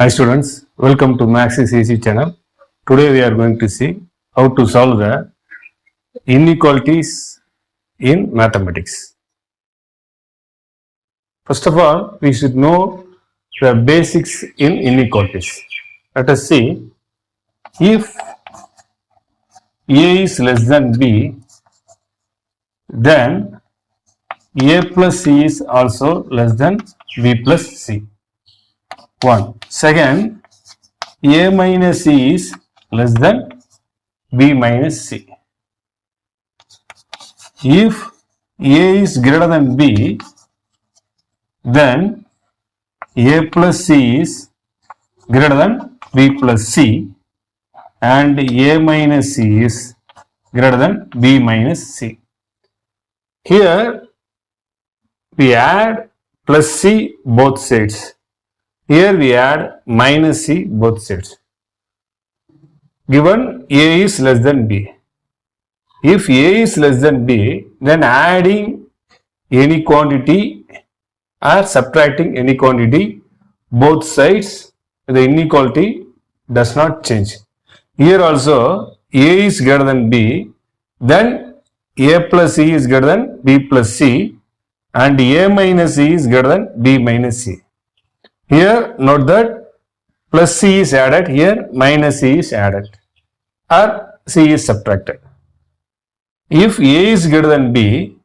Hi students, welcome to Max is Easy channel. Today we are going to see how to solve the inequalities in mathematics. First of all, we should know the basics in inequalities. Let us see, if A is less than B, then A plus C is also less than B plus C. One. Second, A minus C is less than B minus C. If A is greater than B, then A plus C is greater than B plus C and A minus C is greater than B minus C. Here we add plus C both sides. Here we add minus C both sides. Given A is less than B. If A is less than B, then adding any quantity or subtracting any quantity, both sides, the inequality does not change. Here also A is greater than B, then A plus C is greater than B plus C and A minus C is greater than B minus C. Here note that plus C is added, here minus C is added or C is subtracted. If A is greater than B,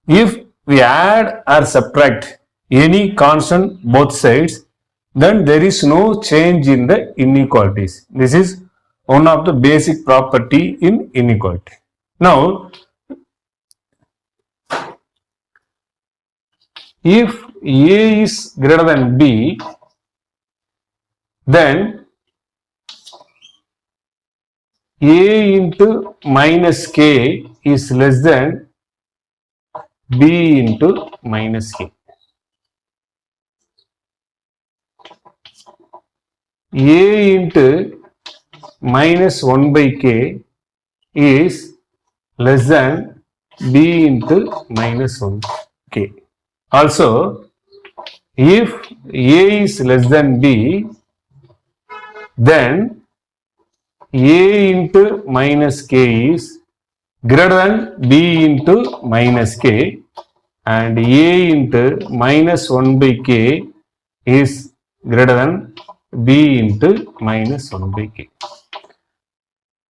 if we add or subtract any constant both sides, then there is no change in the inequalities. This is one of the basic property in inequality. Now, if A is greater than B, then A into minus K is less than B into minus K. A into minus 1 by K is less than B into minus 1 K. Also, if A is less than B, then A into minus K is greater than B into minus K and A into minus 1 by K is greater than B into minus 1 by K.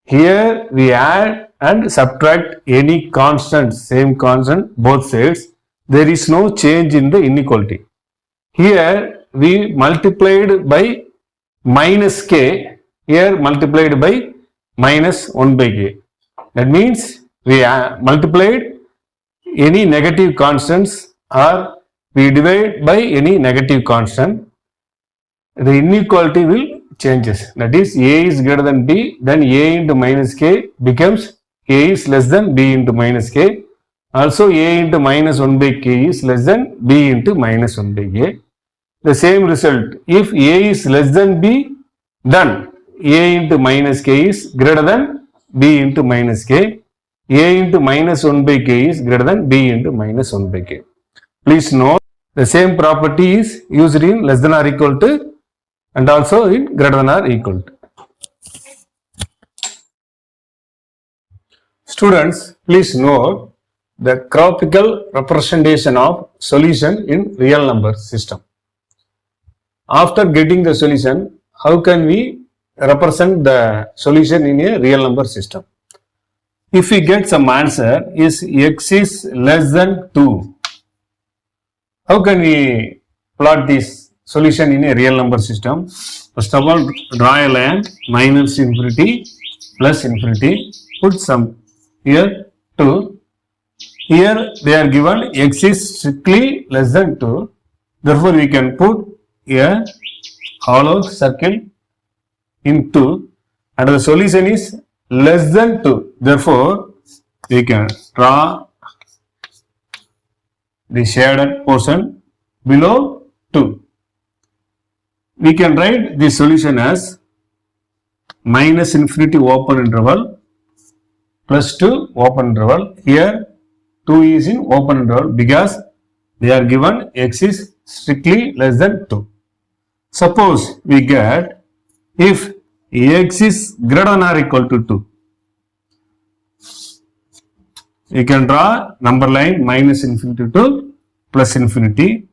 Here we add and subtract any constant, same constant both sides. There is no change in the inequality. Here we multiplied by minus K, here multiplied by minus 1 by K. That means we multiplied any negative constants or we divide by any negative constant. The inequality will changes. That is, A is greater than B, then A into minus K becomes A is less than B into minus K. Also, A into minus 1 by K is less than B into minus 1 by K. The same result, if A is less than B, then A into minus K is greater than B into minus K. A into minus 1 by K is greater than B into minus 1 by K. Please note, the same property is used in less than or equal to and also in greater than or equal to. Students, please note the graphical representation of solution in real number system. After getting the solution, how can we represent the solution in a real number system? If we get some answer is x is less than 2, how can we plot this solution in a real number system? First of all, draw a line minus infinity plus infinity, put some here 2. Here they are given x is strictly less than 2, therefore we can put a hollow circle in 2 and the solution is less than 2, therefore we can draw the shaded portion below 2. We can write the solution as minus infinity open interval plus 2 open interval. Here 2 is in open interval because they are given x is strictly less than 2. Suppose we get if x is greater than or equal to 2. You can draw number line minus infinity to plus infinity.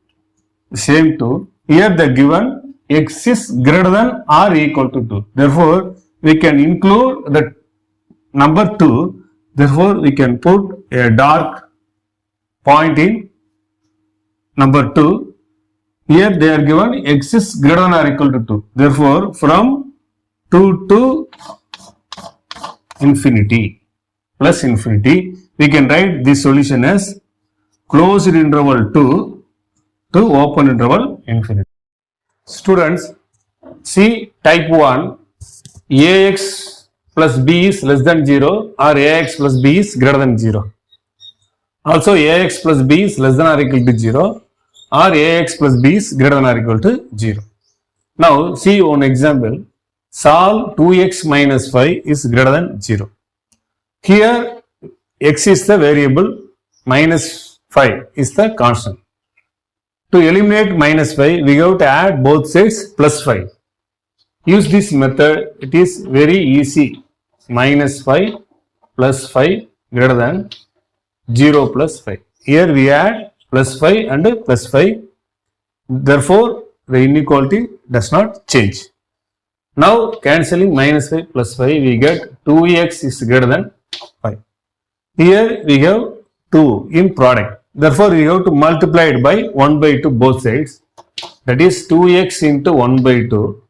Same to here the given x is greater than or equal to 2. Therefore, we can include the number 2. Therefore, we can put a dark point in number 2. Here they are given x is greater than or equal to 2. Therefore, from 2 to infinity plus infinity, we can write this solution as closed interval 2 to open interval infinity. Students, see type 1, ax plus b is less than 0 or ax plus b is greater than 0. Also ax plus b is less than or equal to 0 or ax plus b is greater than or equal to 0. Now see one example. Solve 2x minus 5 is greater than 0. Here x is the variable, minus 5 is the constant. To eliminate minus 5, we have to add both sides plus 5. Use this method, it is very easy. Minus 5 plus 5 greater than 0 plus 5. Here we add plus 5 and plus 5. Therefore, the inequality does not change. Now, cancelling minus 5 plus 5, we get 2x is greater than 5. Here we have 2 in product. Therefore, we have to multiply it by 1 by 2 both sides. That is 2x into 1 by 2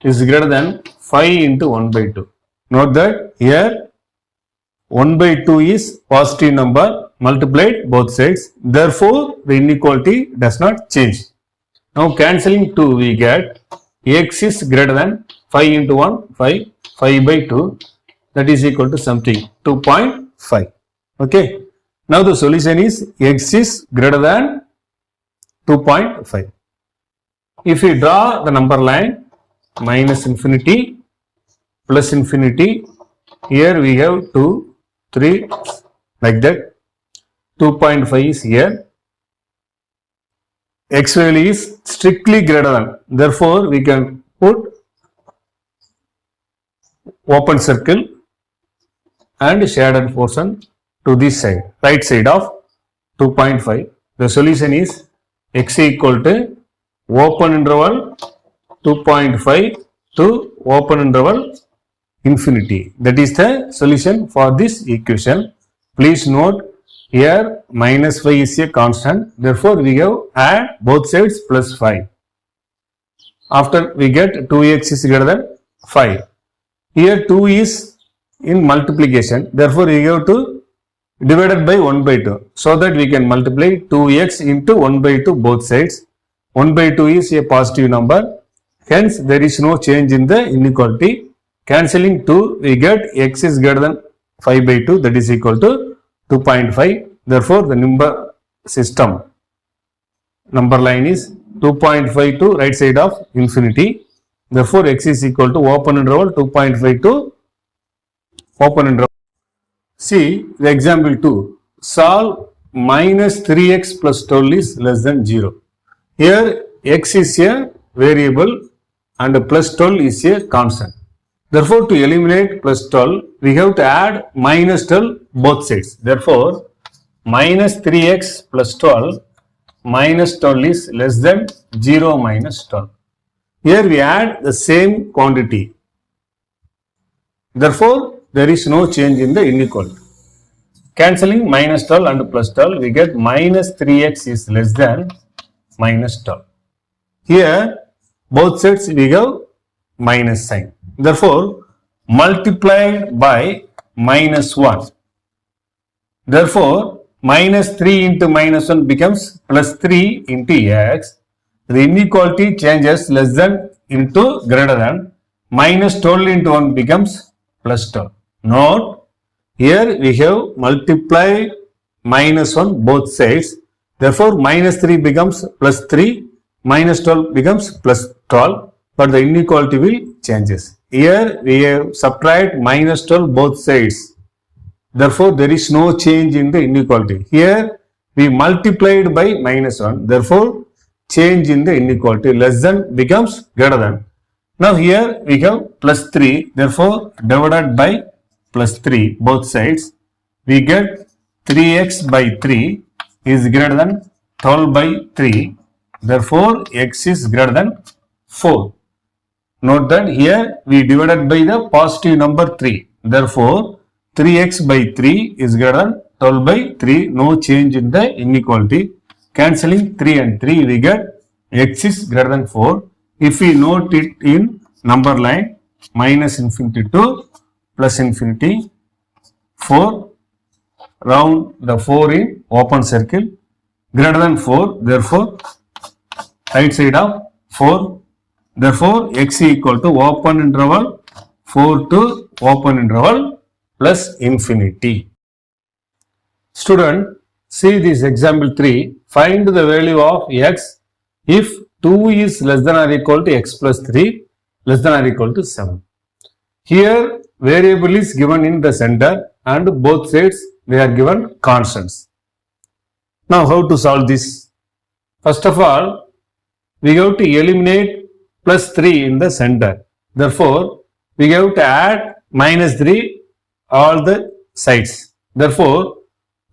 is greater than 5 into 1 by 2. Note that here 1 by 2 is positive number multiplied both sides. Therefore, the inequality does not change. Now, cancelling 2, we get x is greater than 5 into 1, 5, 5 by 2. That is equal to something 2.5. Okay. Now the solution is x is greater than 2.5. If we draw the number line minus infinity plus infinity, here we have 2, 3 like that. 2.5 is here. X value is strictly greater than. Therefore, we can put open circle and shaded portion to this side, right side of 2.5. The solution is x equal to open interval 2.5 to open interval infinity. That is the solution for this equation. Please note here minus 5 is a constant. Therefore, we have add both sides plus 5. After we get 2x is greater than 5. Here 2 is in multiplication. Therefore, we have to divided by 1 by 2, so that we can multiply 2x into 1 by 2 both sides. 1 by 2 is a positive number, hence there is no change in the inequality. Cancelling 2, we get x is greater than 5 by 2, that is equal to 2.5. Therefore, the number system number line is 2.5 to right side of infinity. Therefore, x is equal to open interval 2.5 to open interval. See the example 2. Solve minus 3x plus 12 is less than 0. Here x is a variable and plus 12 is a constant. Therefore, to eliminate plus 12, we have to add minus 12 both sides. Therefore, minus 3x plus 12 minus 12 is less than 0 minus 12. Here we add the same quantity. Therefore, there is no change in the inequality. Cancelling minus 12 and plus 12, we get minus 3x is less than minus 12. Here, both sides we have minus sign. Therefore, multiplied by minus 1. Therefore, minus 3 into minus 1 becomes plus 3 into x. The inequality changes less than into greater than. Minus 12 into 1 becomes plus 12. Note, here we have multiply minus 1 both sides. Therefore, minus 3 becomes plus 3, minus 12 becomes plus 12, but the inequality will changes. Here we have subtract minus 12 both sides. Therefore, there is no change in the inequality. Here we multiplied by minus 1. Therefore, change in the inequality. Less than becomes greater than. Now here we have plus 3. Therefore, divided by plus 3 both sides. We get 3x by 3 is greater than 12 by 3. Therefore, x is greater than 4. Note that here we divided by the positive number 3. Therefore, 3x by 3 is greater than 12 by 3. No change in the inequality. Cancelling 3 and 3, we get x is greater than 4. If we note it in number line, minus infinity to plus infinity, 4, round the 4 in open circle, greater than 4. Therefore, right side of 4. Therefore, x equal to open interval 4 to open interval plus infinity. Student, see this example 3. Find the value of x if 2 is less than or equal to x plus 3 less than or equal to 7. Here, variable is given in the center and both sides they are given constants. Now, how to solve this? First of all, we have to eliminate plus 3 in the center. Therefore, we have to add minus 3 all the sides. Therefore,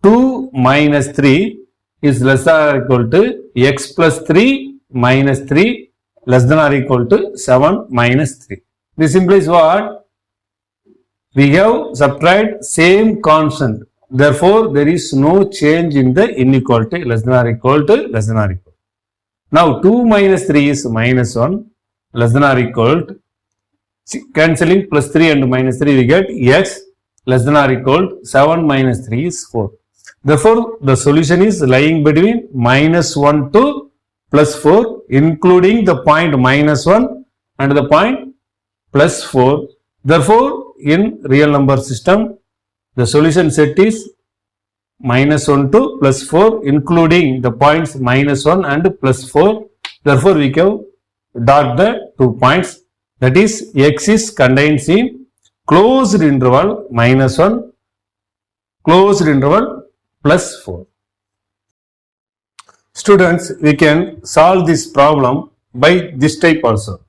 2 minus 3 is less than or equal to x plus 3 minus 3 less than or equal to 7 minus 3. This implies what? We have subtracted same constant. Therefore, there is no change in the inequality less than or equal to less than or equal. Now, 2 minus 3 is minus 1 less than or equal to, cancelling plus 3 and minus 3 we get x less than or equal to 7 minus 3 is 4. Therefore, the solution is lying between minus 1 to plus 4 including the point minus 1 and the point plus 4. Therefore, in real number system, the solution set is minus 1 to plus 4 including the points minus 1 and plus 4. Therefore, we can dot the 2 points, that is x is contains in closed interval minus 1, closed interval plus 4. Students, we can solve this problem by this type also.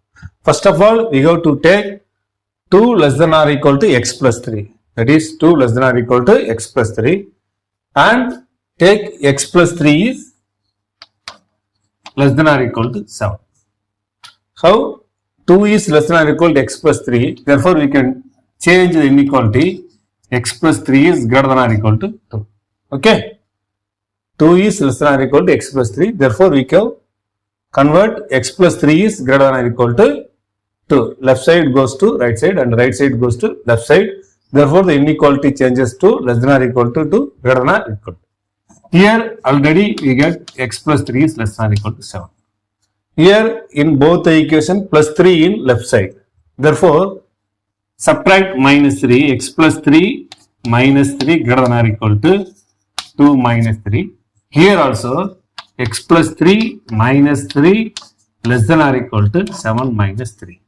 First of all, we have to take 2 less than or equal to x plus 3. That is 2 less than or equal to x plus 3 and take x plus 3 is less than or equal to 7. How? 2 is less than or equal to x plus 3. Therefore, we can change the inequality. X plus 3 is greater than or equal to 2. Okay? 2 is less than or equal to x plus 3. Therefore, we can convert x plus 3 is greater than or equal to 2. Left side goes to right side and right side goes to left side. Therefore, the inequality changes to less than or equal to 2, greater than or equal to. Here, already we get x plus 3 is less than or equal to 7. Here, in both the equation, plus 3 in left side. Therefore, subtract minus 3, x plus 3 minus 3 greater than or equal to 2 minus 3. Here also, x plus 3 minus 3 less than or equal to 7 minus 3.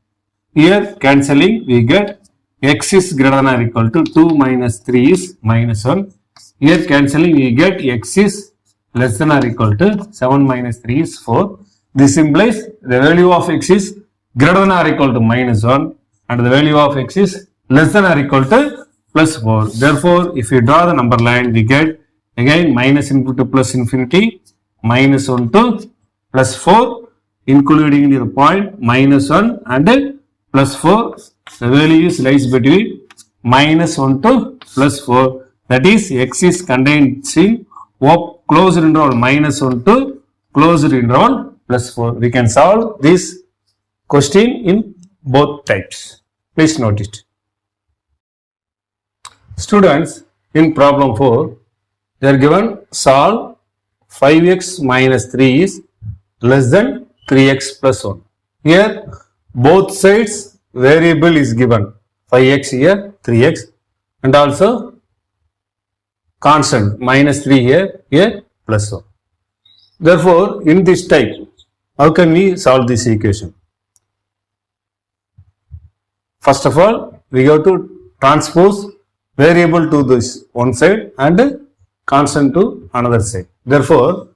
Here, cancelling, we get x is greater than or equal to 2 minus 3 is minus 1. Here, cancelling, we get x is less than or equal to 7 minus 3 is 4. This implies the value of x is greater than or equal to minus 1 and the value of x is less than or equal to plus 4. Therefore, if you draw the number line, we get again minus infinity to plus infinity, minus 1 to plus 4, including the point minus 1 and plus 4. The value is lies between minus 1 to plus 4. That is, x is contained in closed interval minus 1 to closed interval plus 4. We can solve this question in both types. Please note it. Students, in problem 4, they are given solve 5x minus 3 is less than 3x plus 1. Here, both sides variable is given 5x here, 3x and also constant minus 3 here plus 1. Therefore, in this type, how can we solve this equation? First of all, we have to transpose variable to this one side and constant to another side. Therefore,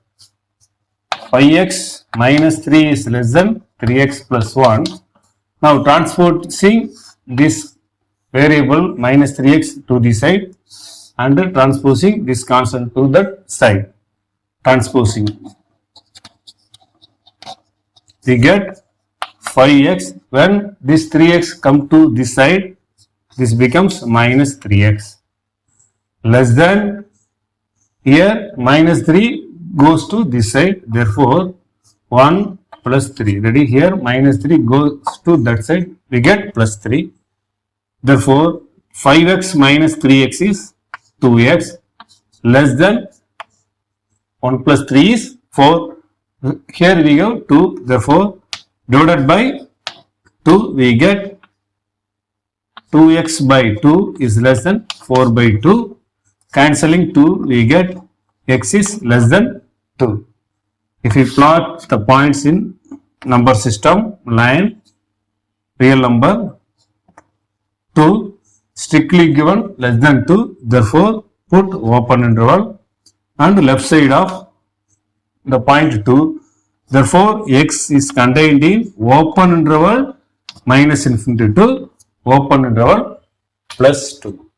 5x minus 3 is less than 3x plus 1. Now transposing this variable minus 3x to the side and transposing this constant to that side. Transposing. We get 5x. When this 3x come to this side, this becomes minus 3x. Less than, here minus 3 goes to this side, therefore 1 plus 3. Ready? Here minus 3 goes to that side, we get plus 3. Therefore 5x minus 3x is 2x, less than 1 plus 3 is 4. Here we go 2, therefore divided by 2 we get 2x by 2 is less than 4 by 2. Cancelling 2 we get x is less than 2. If we plot the points in number system, line, real number, 2, strictly given less than 2, therefore put open interval and left side of the point 2, therefore x is contained in open interval minus infinity to open interval plus 2.